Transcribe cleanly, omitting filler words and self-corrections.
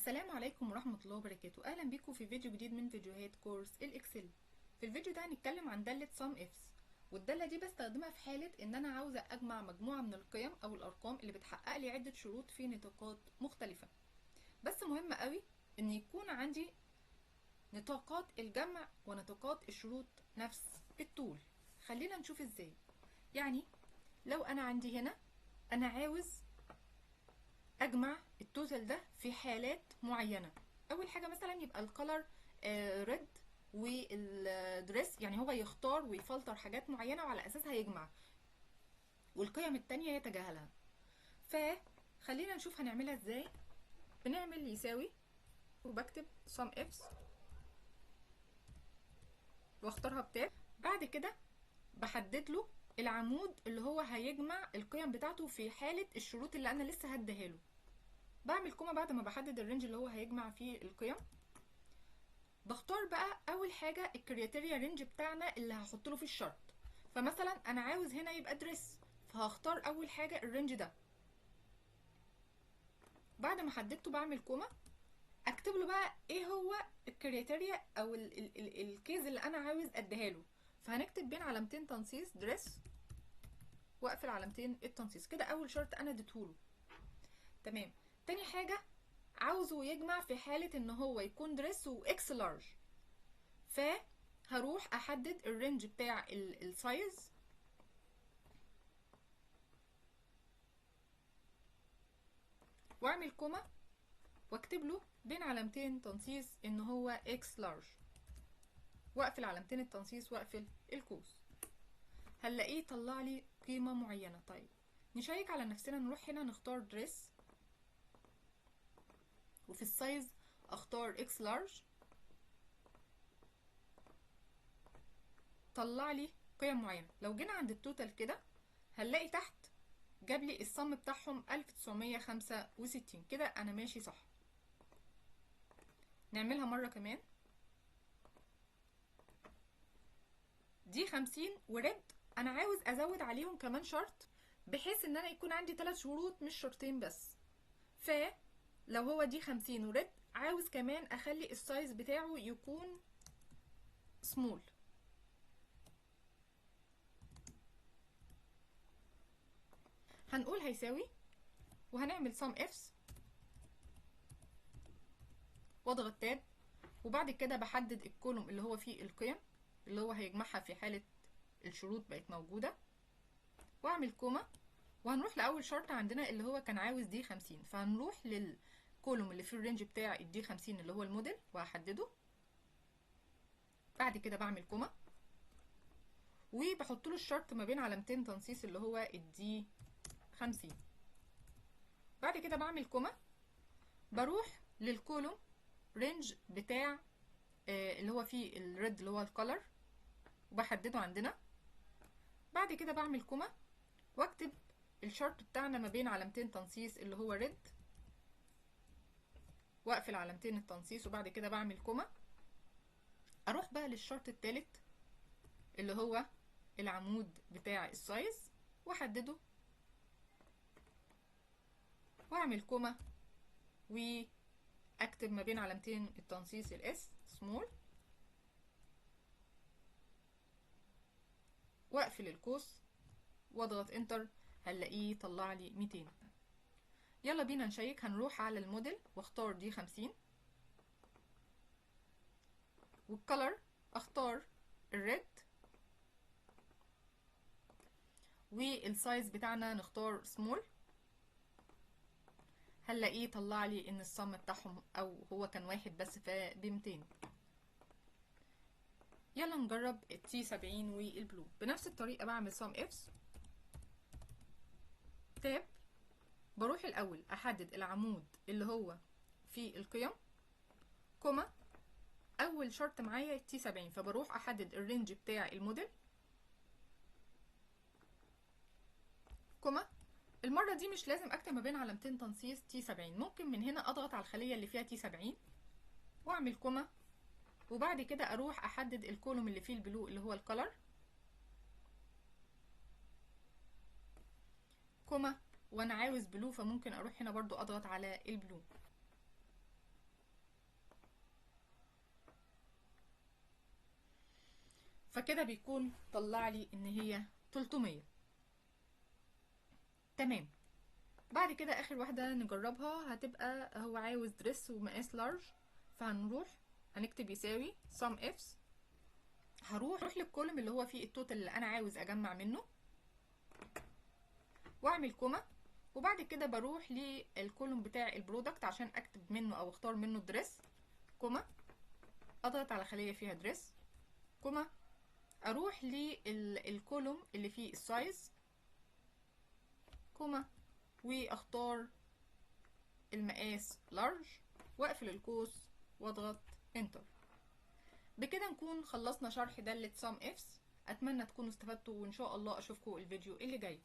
السلام عليكم ورحمة الله وبركاته. أهلا بيكم في فيديو جديد من فيديوهات كورس الإكسل. في الفيديو ده هنتكلم عن دالة sum ifs، والدالة دي بستخدمها في حالة إن أنا عاوزة أجمع مجموعة من القيم أو الأرقام اللي بتحقق لي عدة شروط في نطاقات مختلفة. بس مهم قوي إن يكون عندي نطاقات الجمع ونطاقات الشروط نفس الطول. خلينا نشوف إزاي. يعني لو أنا عندي هنا أنا عاوز اجمع التوتال ده في حالات معينه. اول حاجه مثلا يبقى الكولر ريد والدريس، يعني هو يختار ويفلتر حاجات معينه وعلى اساسها يجمع، والقيم التانية يتجاهلها. فخلينا نشوف هنعملها ازاي. بنعمل يساوي وبكتب sum ifs واختارها بتاب. بعد كده بحدد له العمود اللي هو هيجمع القيم بتاعته في حاله الشروط اللي انا لسه هديها له. بعمل كوما بعد ما بحدد الرينج اللي هو هيجمع فيه القيم. بختار بقى اول حاجه الكريتيريا رينج بتاعنا اللي هحط له فيه الشرط. فمثلا انا عاوز هنا يبقى دريس، فهختار اول حاجه الرينج ده. بعد ما حددته بعمل كوما، اكتب له بقى ايه هو الكريتيريا او الكيز اللي انا عاوز اديها له. فهنكتب بين علامتين تنصيص دريس واقفل علامتين التنصيص. كده اول شرط انا اديته له. تمام. تاني حاجه عاوزه يجمع في حاله ان هو يكون دريس واكس لارج، فهروح احدد الرينج بتاع السايز واعمل كوما واكتب له بين علامتين تنصيص ان هو اكس لارج، واقفل علامتين التنصيص واقفل القوس. هنلاقيه طلع لي قيمه معينه. طيب نشيك على نفسنا، نروح هنا نختار دريس، وفي السايز اختار اكس لارج، طلع لي قيم معينه. لو جينا عند التوتال كده هنلاقي تحت جاب لي الصم بتاعهم 1965. كده انا ماشي صح. نعملها مره كمان. دي 50 وريد، انا عاوز ازود عليهم كمان شرط بحيث ان انا يكون عندي 3 شروط مش شرطين بس. لو هو دي 50 وريد، عاوز كمان اخلي السايز بتاعه يكون سمول. هنقول هيساوي وهنعمل sum ifs واضغط تاب، وبعد كده بحدد الكولوم اللي هو فيه القيم اللي هو هيجمعها في حالة الشروط بقت موجودة، واعمل كوما. وهنروح لاول شرط عندنا اللي هو كان عاوز دي 50، فهنروح للكولوم اللي في الرينج بتاع الدي 50 اللي هو الموديل وهحدده. بعد كده بعمل كوما وبحط له الشرط ما بين علامتين تنصيص اللي هو الدي 50. بعد كده بعمل كوما، بروح للكولوم رينج بتاع اللي هو فيه الريد اللي هو الكولر وبحدده عندنا. بعد كده بعمل كوما واكتب الشرط بتاعنا ما بين علامتين تنصيص اللي هو ريد واقفل علامتين التنصيص، وبعد كده بعمل كوما. اروح بقى للشرط الثالث اللي هو العمود بتاع السايز واحدده واعمل كوما واكتب ما بين علامتين التنصيص الاس سمول واقفل القوس واضغط انتر. هنلاقيه طلع لي 200. يلا بينا نشيك. هنروح على الموديل واختار دي 50، والكلر اختار الريد، والسايز بتاعنا نختار سمول. هنلاقيه طلع لي ان الصم بتاعهم او هو كان واحد بس فب 200. يلا نجرب التي 70 والبلو بنفس الطريقه. بعمل sum ifs تاب، بروح الاول احدد العمود اللي هو فيه القيم، كوما اول شرط معايا تي 70، فبروح احدد الرينج بتاع الموديل، كوما. المره دي مش لازم اكتب ما بين علامتين تنصيص تي 70، ممكن من هنا اضغط على الخليه اللي فيها تي 70 واعمل كوما، وبعد كده اروح احدد الكولوم اللي فيه البلو اللي هو الكلر، كوما. وانا عاوز بلو فممكن اروح هنا برضو اضغط على البلو. فكده بيكون طلع لي ان هي 300. تمام. بعد كده اخر واحدة نجربها هتبقى هو عاوز دريس ومقاس لارج، فهنروح هنكتب يساوي sum ifs، هروح للكولوم اللي هو فيه التوتال اللي انا عاوز اجمع منه واعمل كوما، وبعد كده بروح للكولوم بتاع البرودكت عشان اكتب منه او اختار منه الدريس، كوما، اضغط على خلية فيها دريس، كوما، اروح للكولوم اللي فيه السايز، كوما، واختار المقاس لارج واقفل القوس واضغط انتر. بكده نكون خلصنا شرح دالة sum ifs. اتمنى تكونوا استفدتوا، وان شاء الله اشوفكم الفيديو اللي جاي.